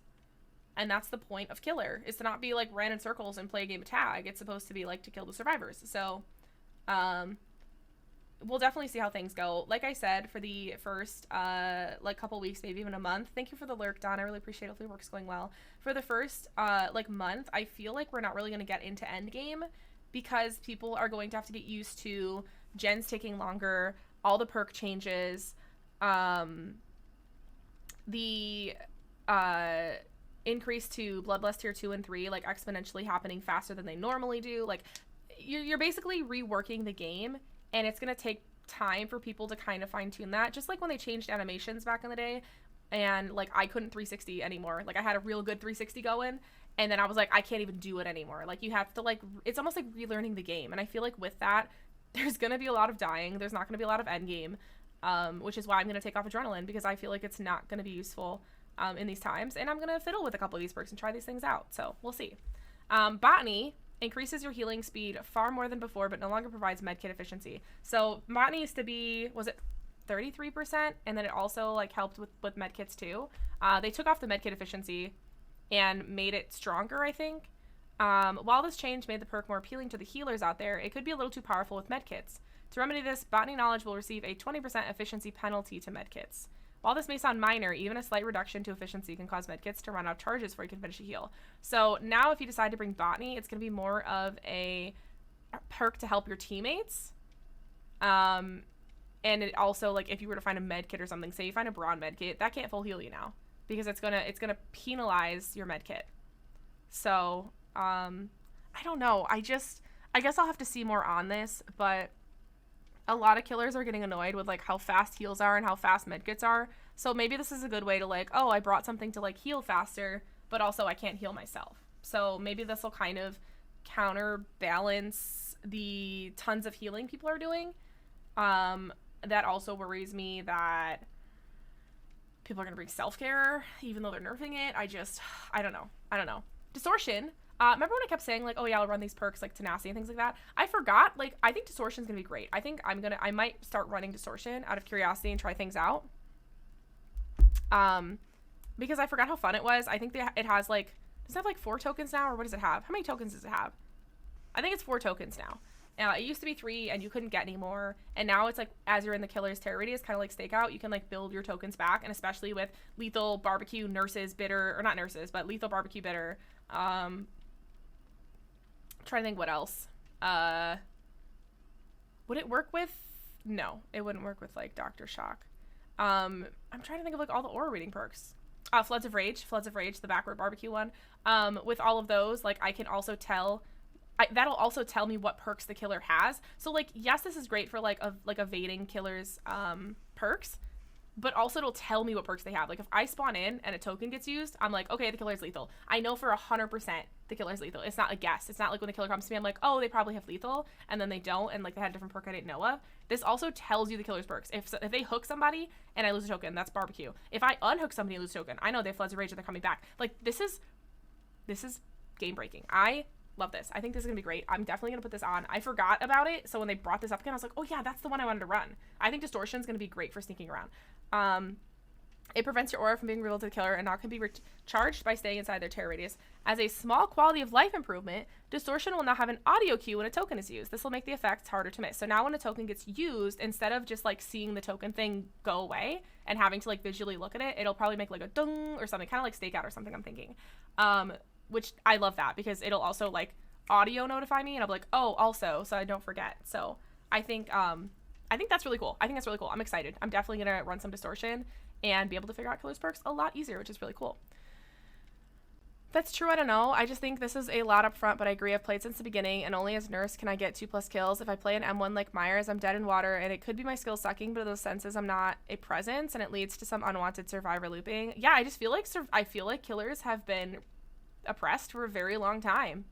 And that's the point of killer, is to not be like ran in circles and play a game of tag. It's supposed to be like to kill the survivors. So we'll definitely see how things go. Like I said, for the first like couple weeks, maybe even a month. Thank you for the lurk, Don. I really appreciate it. Hopefully work's going well. For the first like month, I feel like we're not really going to get into endgame, because people are going to have to get used to gens taking longer, all the perk changes, the increase to Bloodlust tier 2 and 3, like, exponentially happening faster than they normally do. Like, you're basically reworking the game, and it's going to take time for people to kind of fine-tune that. Just like when they changed animations back in the day, and, like, I couldn't 360 anymore. Like, I had a real good 360 going, and then I was like, I can't even do it anymore. Like, you have to, like, it's almost like relearning the game. And I feel like with that, there's going to be a lot of dying. There's not going to be a lot of endgame, which is why I'm going to take off Adrenaline, because I feel like it's not going to be useful in these times. And I'm going to fiddle with a couple of these perks and try these things out. So we'll see. Botany increases your healing speed far more than before, but no longer provides medkit efficiency. So Botany used to be, was it 33%? And then it also, like, helped with medkits too. They took off the medkit efficiency and made it stronger, I think. While this change made the perk more appealing to the healers out there, it could be a little too powerful with medkits. To remedy this, Botany Knowledge will receive a 20% efficiency penalty to medkits. While this may sound minor, even a slight reduction to efficiency can cause medkits to run out of charges before you can finish a heal. So now if you decide to bring Botany, it's going to be more of a perk to help your teammates. And it also, like, if you were to find a medkit or something, say you find a Brawn medkit, that can't full heal you now, because it's gonna penalize your medkit. So I don't know. I guess I'll have to see more on this, but a lot of killers are getting annoyed with, like, how fast heals are and how fast medkits are. So maybe this is a good way to, like, oh, I brought something to, like, heal faster, but also I can't heal myself. So maybe this will kind of counterbalance the tons of healing people are doing. That also worries me that people are going to bring self-care, even though they're nerfing it. I don't know. Distortion. Remember when I kept saying, like, oh yeah, I'll run these perks like Tenacity and things like that? I forgot, like, I think Distortion's gonna be great. I think I might start running Distortion out of curiosity and try things out. Because I forgot how fun it was. I think it has, like, does it have, like, 4 tokens now, or what does it have? How many tokens does it have? I think it's 4 tokens now. It used to be 3 and you couldn't get any more, and now it's like, as you're in the killer's terror radius, kind of like Stakeout, you can, like, build your tokens back, and especially with Lethal Barbecue, Nurses, Bitter, or not Nurses, but Lethal Barbecue, Bitter, trying to think what else. Would it work with? No, it wouldn't work with, like, Dr. Shock. I'm trying to think of, like, all the aura reading perks. Floods of Rage, the backward barbecue one. With all of those, like, I can also tell, that'll also tell me what perks the killer has. So, like, yes, this is great for, like, evading killers' perks, but also it'll tell me what perks they have. Like if I spawn in and a token gets used, I'm like, okay, the killer's lethal. I know for 100% the killer's lethal. It's not a guess. It's not like when the killer comes to me, I'm like, oh, they probably have lethal, and then they don't, and like they had a different perk I didn't know of. This also tells you the killer's perks. If they hook somebody and I lose a token, that's barbecue. If I unhook somebody and lose a token, I know they have Floods of Rage and they're coming back. Like this is game breaking. I love this. I think this is gonna be great. I'm definitely gonna put this on. I forgot about it, so when they brought this up again, I was like, oh yeah, that's the one I wanted to run. I think Distortion's gonna be great for sneaking around. It prevents your aura from being revealed to the killer and now can be recharged by staying inside their terror radius. As a small quality of life improvement, Distortion will now have an audio cue when a token is used. This will make the effects harder to miss. So now when a token gets used, instead of just like seeing the token thing go away and having to like visually look at it, it'll probably make like a dung or something, kind of like Stakeout or something, I'm thinking. Which I love that because it'll also like audio notify me and I'll be like, oh, also, so I don't forget. So I think that's really cool. I'm excited. I'm definitely gonna run some Distortion and be able to figure out killer's perks a lot easier, which is really cool. That's true, I don't know. I just think this is a lot up front, but I agree. I've played since the beginning, and only as nurse can I get 2+ kills. If I play an M1 like Myers, I'm dead in water, and it could be my skill sucking, but in those senses, I'm not a presence, and it leads to some unwanted survivor looping. Yeah, I just feel like killers have been oppressed for a very long time.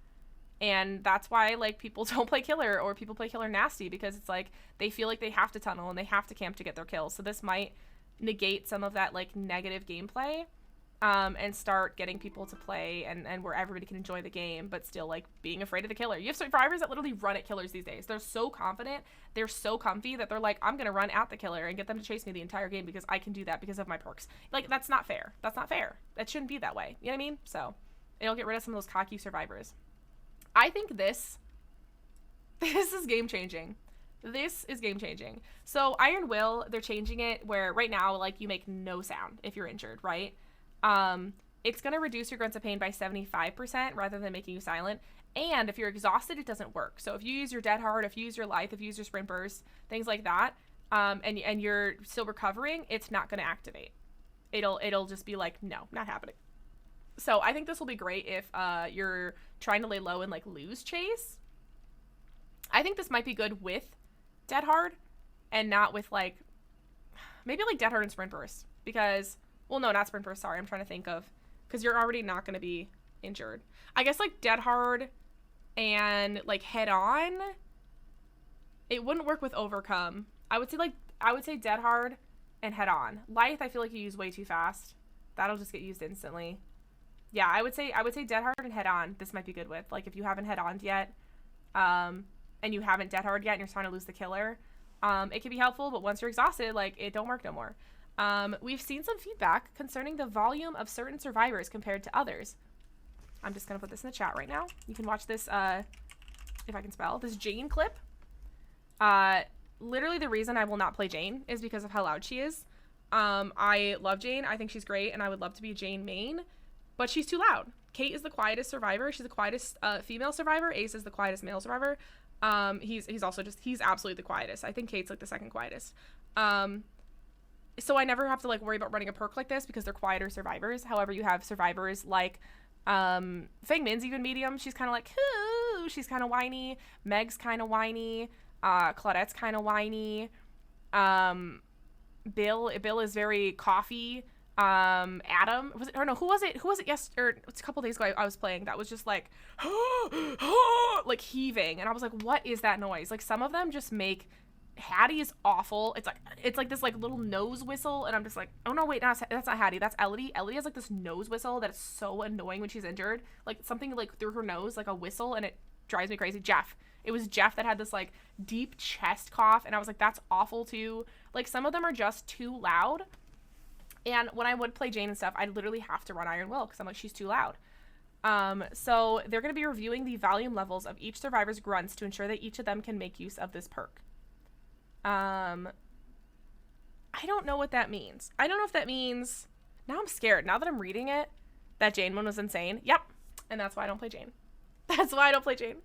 And that's why like people don't play killer, or people play killer nasty, because it's like they feel like they have to tunnel and they have to camp to get their kills. So this might negate some of that like negative gameplay, and start getting people to play and where everybody can enjoy the game but still like being afraid of the killer. You have survivors that literally run at killers these days. They're so confident, they're so comfy that they're like, I'm gonna run at the killer and get them to chase me the entire game because I can do that because of my perks. Like that's not fair. That shouldn't be that way, you know what I mean? So it'll get rid of some of those cocky survivors. I think this is game changing. This is game changing. So Iron Will, they're changing it where right now, like, you make no sound if you're injured, right? It's going to reduce your grunts of pain by 75% rather than making you silent. And if you're exhausted, it doesn't work. So if you use your dead hard, if you use your life, if you use your sprint burst, things like that, and you're still recovering, it's not going to activate. It'll just be like, no, not happening. So I think this will be great if you're trying to lay low and like lose chase. I think this might be good with dead hard and not with like maybe like dead hard and sprint burst, because well, no, not sprint burst, sorry, I'm trying to think of, because you're already not going to be injured. I guess like dead hard and like head on, it wouldn't work with overcome. I would say dead hard and head on. Lithe, I feel like you use way too fast. That'll just get used instantly. Yeah, I would say dead hard and head on. This might be good with, like, if you haven't head on yet, and you haven't dead hard yet and you're trying to lose the killer, it can be helpful, but once you're exhausted, like, it don't work no more. We've seen some feedback concerning the volume of certain survivors compared to others. I'm just gonna put this in the chat right now. You can watch this, if I can spell, this Jane clip. Literally the reason I will not play Jane is because of how loud she is. I love Jane. I think she's great, and I would love to be a Jane main. But she's too loud. Kate is the quietest survivor. She's the quietest female survivor. Ace is the quietest male survivor. He's absolutely the quietest. I think Kate's like the second quietest. So I never have to like worry about running a perk like this because they're quieter survivors. However, you have survivors like Fang Min's even medium. She's kind of like, ooh, she's kind of whiny. Meg's kind of whiny. Claudette's kind of whiny. Bill is very coffee. Adam who was it it's a couple days ago I was playing that was just like like heaving, and I was like, what is that noise? Like some of them just make Hattie is awful. It's like this like little nose whistle, and I'm just like, oh no, wait, that's not Hattie, that's Elodie. Elodie has like this nose whistle that is so annoying when she's injured, like something like through her nose, like a whistle, and it drives me crazy. It was Jeff that had this like deep chest cough, and I was like, that's awful too. Like some of them are just too loud. And when I would play Jane and stuff, I'd literally have to run Iron Will because I'm like, she's too loud. So they're going to be reviewing the volume levels of each survivor's grunts to ensure that each of them can make use of this perk. I don't know what that means. I don't know if that means... Now I'm scared. Now that I'm reading it, that Jane one was insane. Yep. And that's why I don't play Jane. That's why I don't play Jane.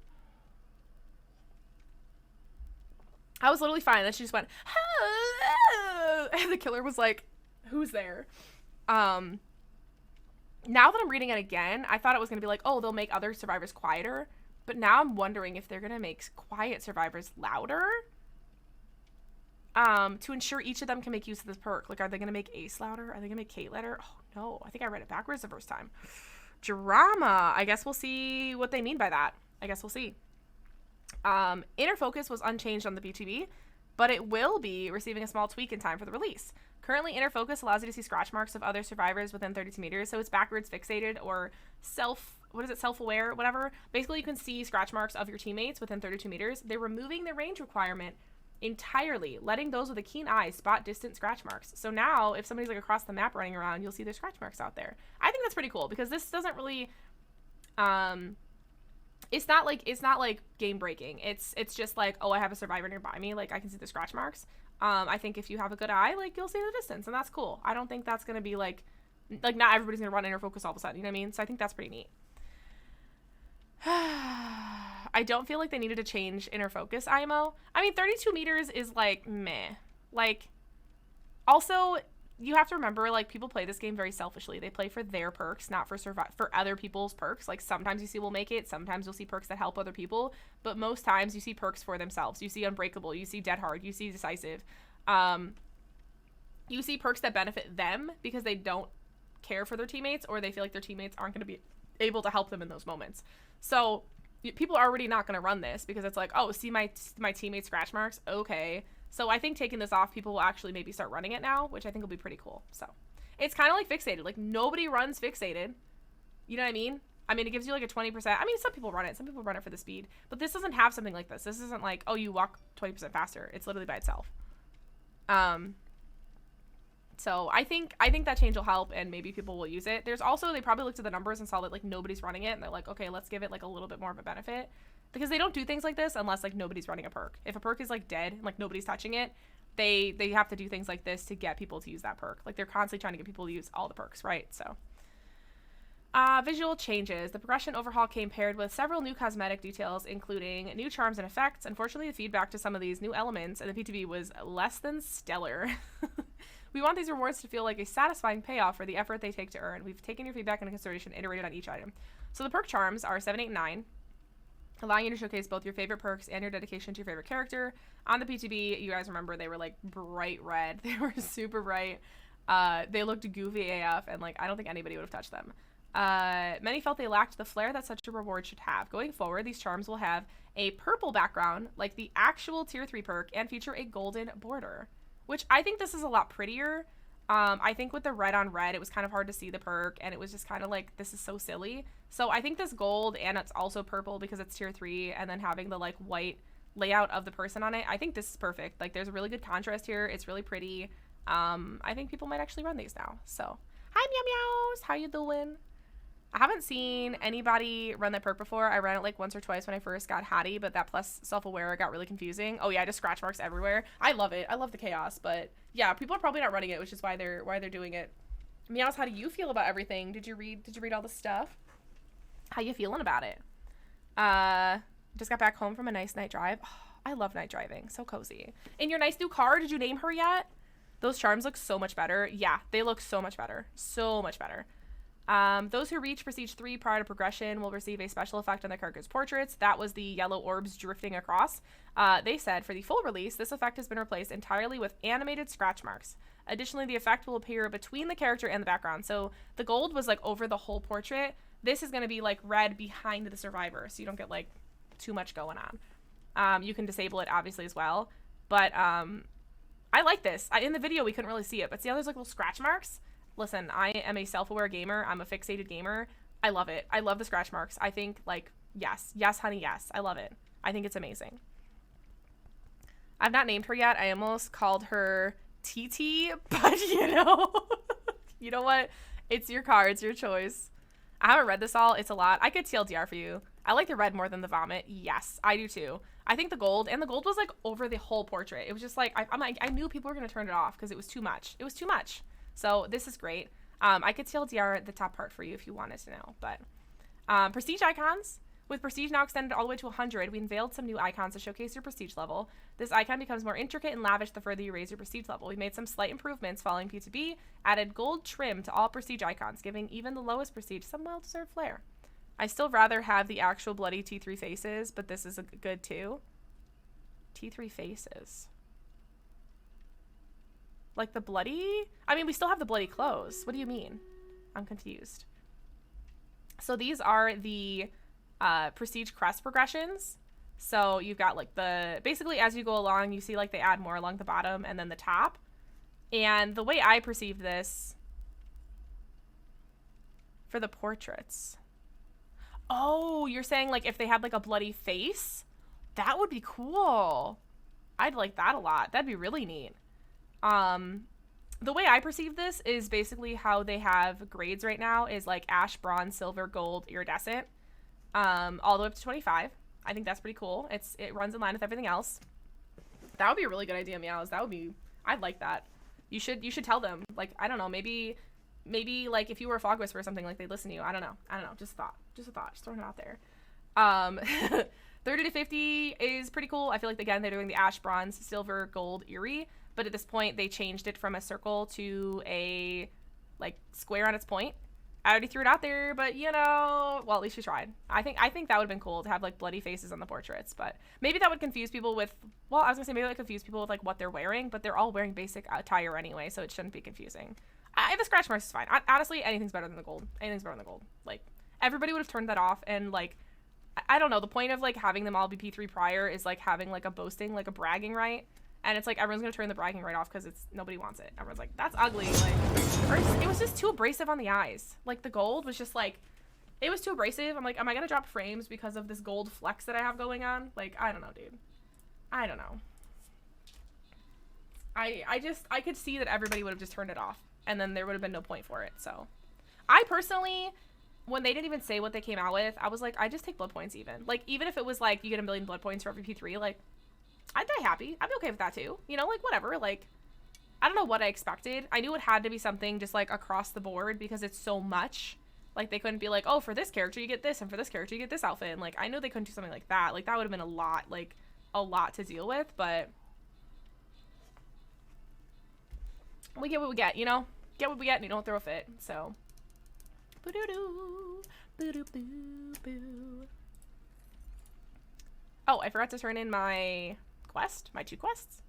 I was literally fine. Then she just went... And the killer was like... Who's there? Now that I'm reading it again, I thought it was going to be like, oh, they'll make other survivors quieter. But now I'm wondering if they're going to make quiet survivors louder. to ensure each of them can make use of this perk. Like, are they going to make Ace louder? Are they going to make Kate louder? Oh, no. I think I read it backwards the first time. Drama. I guess we'll see what they mean by that. I guess we'll see. Inner focus was unchanged on the BTB, but it will be receiving a small tweak in time for the release. Currently, inner focus allows you to see scratch marks of other survivors within 32 meters, so it's backwards fixated or self-aware, whatever. Basically, you can see scratch marks of your teammates within 32 meters. They're removing the range requirement entirely, letting those with a keen eye spot distant scratch marks. So now, if somebody's like across the map running around, you'll see their scratch marks out there. I think that's pretty cool because this doesn't really, it's not like game breaking. It's just like, oh, I have a survivor nearby me, like I can see the scratch marks. I think if you have a good eye, like you'll see the distance, and that's cool. I don't think that's gonna be like not everybody's gonna run inner focus all of a sudden, you know what I mean? So I think that's pretty neat. I don't feel like they needed to change inner focus IMO. I mean, 32 meters is like meh. Like, also you have to remember, like, people play this game very selfishly. They play for their perks, not for other people's perks. Like, sometimes you see will make it, sometimes you'll see perks that help other people, but most times you see perks for themselves. You see Unbreakable, you see Dead Hard, you see Decisive. You see perks that benefit them because they don't care for their teammates, or they feel like their teammates aren't going to be able to help them in those moments. So people are already not going to run this because it's like, oh, see my teammates scratch marks? Okay. So I think taking this off, people will actually maybe start running it now, which I think will be pretty cool. So it's kind of like fixated. Like, nobody runs fixated. You know what I mean? I mean, it gives you like a 20%. I mean, some people run it. Some people run it for the speed. But this doesn't have something like this. This isn't like, oh, you walk 20% faster. It's literally by itself. So I think that change will help, and maybe people will use it. There's also, they probably looked at the numbers and saw that like nobody's running it, and they're like, okay, let's give it like a little bit more of a benefit. Because they don't do things like this unless like nobody's running a perk. If a perk is like dead, like nobody's touching it, they have to do things like this to get people to use that perk. Like, they're constantly trying to get people to use all the perks, right? So visual changes. The progression overhaul came paired with several new cosmetic details, including new charms and effects. Unfortunately, the feedback to some of these new elements and the PTB was less than stellar. We want these rewards to feel like a satisfying payoff for the effort they take to earn. We've taken your feedback into consideration and iterated on each item. So the perk charms are 7, 8, and 9. Allowing you to showcase both your favorite perks and your dedication to your favorite character. On the PTB, you guys remember they were like bright red. They were super bright. They looked goofy AF, and like I don't think anybody would have touched them. Many felt they lacked the flair that such a reward should have. Going forward, these charms will have a purple background like the actual tier 3 perk and feature a golden border, which I think this is a lot prettier. I think with the red on red, it was kind of hard to see the perk, and it was just kind of like, this is so silly. So I think this gold, and it's also purple because it's tier 3, and then having the like white layout of the person on it, I think this is perfect. Like, there's a really good contrast here. It's really pretty. I think people might actually run these now. So hi, meow meows, how you doing? I haven't seen anybody run that perk before. I ran it like once or twice when I first got Hattie, but that plus self-aware got really confusing. Oh yeah, just scratch marks everywhere. I love it. I love the chaos, but yeah, people are probably not running it, which is why they're doing it. Meows, how do you feel about everything? Did you read all the stuff? How you feeling about it? Just got back home from a nice night drive. Oh, I love night driving. So cozy. In your nice new car, did you name her yet? Those charms look so much better. Yeah, they look so much better. So much better. Those who reach Prestige 3 prior to progression will receive a special effect on their character's portraits. That was the yellow orbs drifting across. They said for the full release, this effect has been replaced entirely with animated scratch marks. Additionally, the effect will appear between the character and the background. So the gold was like over the whole portrait. This is going to be like red behind the survivor, so you don't get like too much going on. You can disable it obviously as well, but I like this. In the video we couldn't really see it, but see how there's like little scratch marks? Listen, I am a self-aware gamer. I'm a fixated gamer. I love it. I love the scratch marks. I think, like, yes, honey, yes. I love it. I think it's amazing. I've not named her yet. I almost called her TT, but you know what? It's your car. It's your choice. I haven't read this all. It's a lot. I could TLDR for you. I like the red more than the vomit. Yes, I do too. I think the gold was like over the whole portrait. It was just like, I knew people were going to turn it off because it was too much. It was too much. So this is great. I could TLDR the top part for you if you wanted to know. But prestige icons. With prestige now extended all the way to 100, we unveiled some new icons to showcase your prestige level. This icon becomes more intricate and lavish the further you raise your prestige level. We made some slight improvements following P2B, added gold trim to all prestige icons, giving even the lowest prestige some well-deserved flair. I still rather have the actual bloody T3 faces, but this is good too. T3 faces. Like the bloody? I mean, we still have the bloody clothes. What do you mean? I'm confused. So these are the Prestige Crest progressions. So you've got like the, basically as you go along, you see like they add more along the bottom and then the top. And the way I perceived this for the portraits. Oh, you're saying like if they had like a bloody face? That would be cool. I'd like that a lot. That'd be really neat. The way I perceive this is basically how they have grades right now is like ash, bronze, silver, gold, iridescent, all the way up to 25. I think that's pretty cool. It runs in line with everything else. That would be a really good idea, Meows. I'd like that. You should tell them. Like, I don't know, maybe like if you were a Fog Whisperer or something, like they'd listen to you. I don't know. Just a thought. Just throwing it out there. 30 to 50 is pretty cool. I feel like, again, they're doing the ash, bronze, silver, gold, eerie. But at this point, they changed it from a circle to a, like, square on its point. I already threw it out there, but, you know, well, at least you tried. I think that would have been cool to have, like, bloody faces on the portraits. But maybe that would confuse people with, well, I was going to say maybe that would confuse people with, like, what they're wearing. But they're all wearing basic attire anyway, so it shouldn't be confusing. The scratch marks is fine. Honestly, anything's better than the gold. Anything's better than the gold. Like, everybody would have turned that off, and, like, I don't know. The point of, like, having them all be P3 prior is, like, having, like, a boasting, like, a bragging right. And it's like everyone's going to turn the bragging right off because nobody wants it. Everyone's like, that's ugly. Like, or it was just too abrasive on the eyes. Like, the gold was just, like, it was too abrasive. I'm like, am I going to drop frames because of this gold flex that I have going on? Like, I don't know, dude. I don't know. I could see that everybody would have just turned it off. And then there would have been no point for it. So, I personally, when they didn't even say what they came out with, I was like, I just take blood points even. Like, even if it was like, you get 1,000,000 blood points for every P3, like, I'd die happy. I'd be okay with that too. You know, like, whatever. Like, I don't know what I expected. I knew it had to be something just, like, across the board because it's so much. Like, they couldn't be like, oh, for this character you get this, and for this character you get this outfit. And, like, I know they couldn't do something like that. Like, that would have been a lot to deal with, but we get what we get, you know? Get what we get and you don't throw a fit, so. Boo-doo-doo. Boo-doo-boo-boo. Oh, I forgot to turn in my quest, my 2 quests.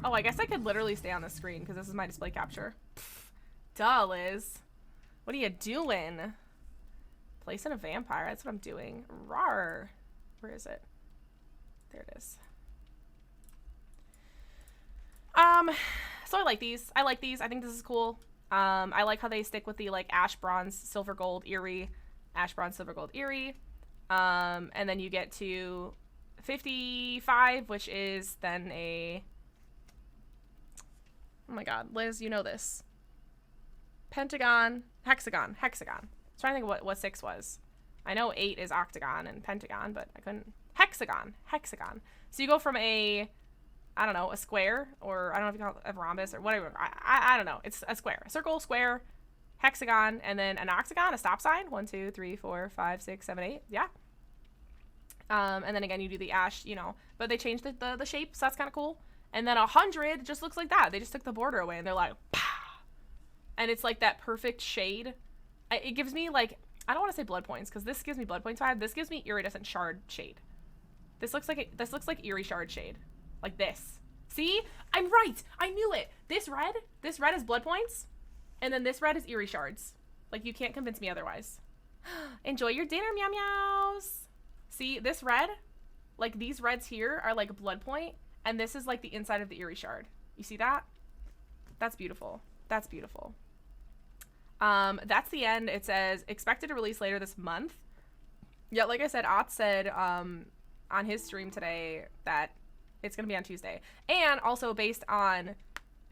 Oh, I guess I could literally stay on the screen because this is my display capture. Pfft. Duh, Liz. What are you doing? Placing a vampire. That's what I'm doing. Rawr. Where is it? There it is. So I like these. I think this is cool. I like how they stick with the, like, ash, bronze, silver, gold, eerie. Ash, bronze, silver, gold, eerie. And then you get to 55, which is then a... Oh my god, Liz, you know this. Pentagon, hexagon. I was trying to think of what 6 was. I know 8 is octagon and pentagon, but I couldn't... Hexagon. So you go from a... I don't know, a square, or I don't know if you call it a rhombus, or whatever. I don't know. It's a square. A circle, square, hexagon, and then an octagon, a stop sign. 1, 2, 3, 4, 5, 6, 7, 8. Yeah. And then again, you do the ash, you know. But they changed the shape, so that's kind of cool. And then 100 just looks like that. They just took the border away, and they're like, pow! And it's like that perfect shade. It gives me, like, I don't want to say blood points, because this gives me blood points vibe. This gives me iridescent shard shade. This looks like eerie shard shade. Like this. See? I'm right. I knew it. This red is blood points. And then this red is eerie shards. Like, you can't convince me otherwise. Enjoy your dinner, meow meows. See, this red, like, these reds here are like blood point. And this is like the inside of the eerie shard. You see that? That's beautiful. That's beautiful. That's the end. It says expected to release later this month. Yeah, like I said, Ott said on his stream today that it's going to be on Tuesday. And also based on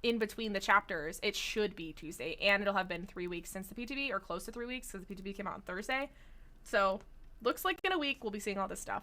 in between the chapters, it should be Tuesday. And it'll have been 3 weeks since the PTB, or close to 3 weeks, because the PTB came out on Thursday. So looks like in a week we'll be seeing all this stuff.